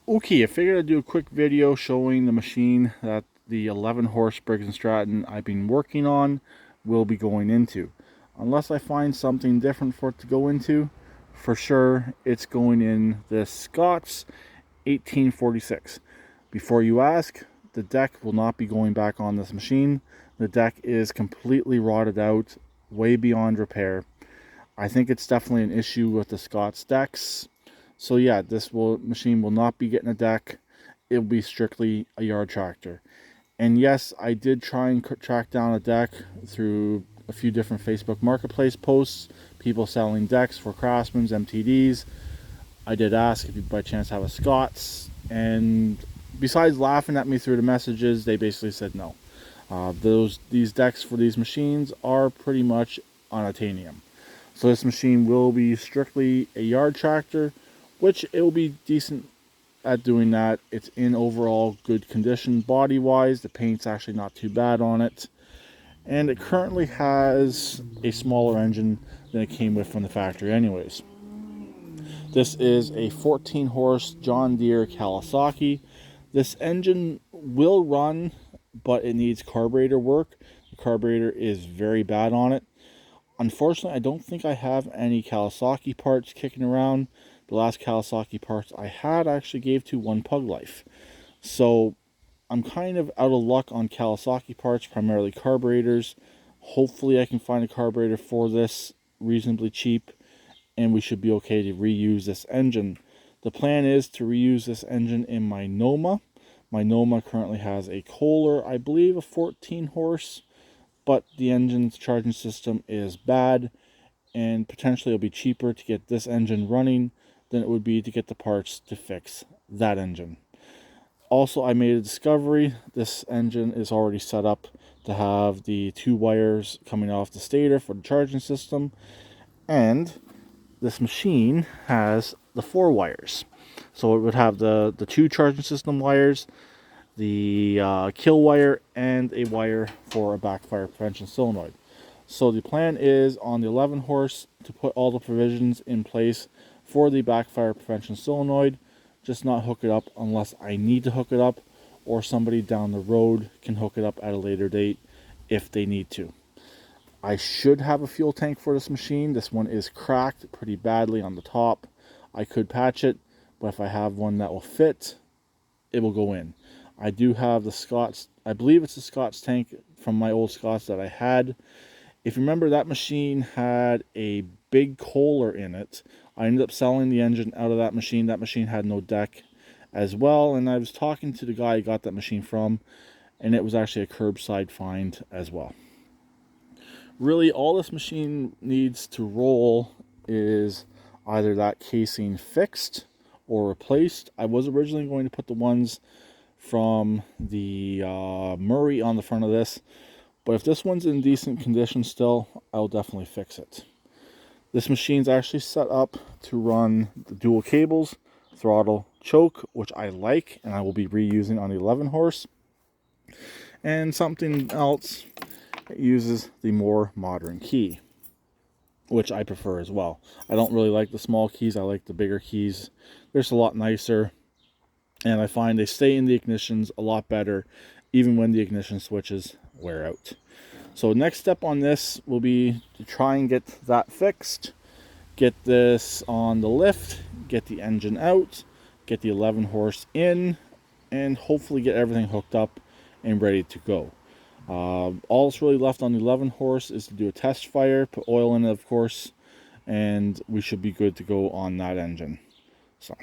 Okay, I figured I'd do a quick video showing the machine that the 11 horse Briggs Stratton I've been working on will be going into. Unless I find something different for it to go into, for sure it's going in this Scott's 1846. Before you ask, the deck will not be going back on this machine. The deck is completely rotted out, way beyond repair. I think it's definitely an issue with the Scott's decks. So yeah, machine will not be getting a deck. It will be strictly a yard tractor. And yes, I did try and track down a deck through a few different Facebook Marketplace posts, people selling decks for Craftsman's, MTDs. I did ask if you by chance have a Scott's, and besides laughing at me through the messages, they basically said no. These decks for these machines are pretty much unattainium. So this machine will be strictly a yard tractor, which it will be decent at doing that. It's in overall good condition body wise. The paint's actually not too bad on it, and it currently has a smaller engine than it came with from the factory anyways. This is a 14 horse John Deere Kawasaki. This engine will run, but it needs carburetor work. The carburetor is very bad on it. Unfortunately, I don't think I have any Kawasaki parts kicking around. The last Kawasaki parts I had actually gave to One Pug Life. So I'm kind of out of luck on Kawasaki parts, primarily carburetors. Hopefully I can find a carburetor for this reasonably cheap, and we should be okay to reuse this engine. The plan is to reuse this engine in my Noma. My Noma currently has a Kohler, I believe a 14 horse, but the engine's charging system is bad, and potentially it'll be cheaper to get this engine running than it would be to get the parts to fix that engine. Also, I made a discovery. This engine is already set up to have the 2 wires coming off the stator for the charging system, and this machine has the 4 wires. So it would have the 2 charging system wires, the kill wire, and a wire for a backfire prevention solenoid. So the plan is on the 11 horse to put all the provisions in place for the backfire prevention solenoid, just not hook it up unless I need to hook it up, or somebody down the road can hook it up at a later date if they need to. I should have a fuel tank for this machine. This one is cracked pretty badly on the top. I could patch it, but if I have one that will fit, it will go in. I do have the Scott's, I believe it's the Scott's tank from my old Scott's that I had. If you remember, that machine had a big Kohler in it. I ended up selling the engine out of that machine. That machine had no deck as well, and I was talking to the guy I got that machine from, and it was actually a curbside find as well. Really, all this machine needs to roll is either that casing fixed or replaced. I was originally going to put the ones from the Murray on the front of this, but if this one's in decent condition still, I'll definitely fix it. This machine's actually set up to run the dual cables, throttle, choke, which I like, and I will be reusing on the 11 horse. And something else, it uses the more modern key, which I prefer as well. I don't really like the small keys, I like the bigger keys. They're just a lot nicer, and I find they stay in the ignitions a lot better, even when the ignition switches wear out. So next step on this will be to try and get that fixed, get this on the lift, get the engine out, get the 11 horse in, and hopefully get everything hooked up and ready to go. All that's really left on the 11 horse is to do a test fire, put oil in it of course, and we should be good to go on that engine. So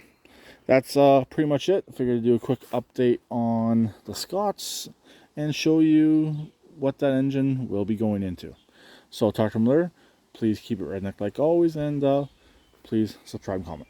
that's pretty much it. I figured to do a quick update on the Scott's and show you what that engine will be going into. So I'll talk to them later. Please keep it redneck like always, and please subscribe and comment.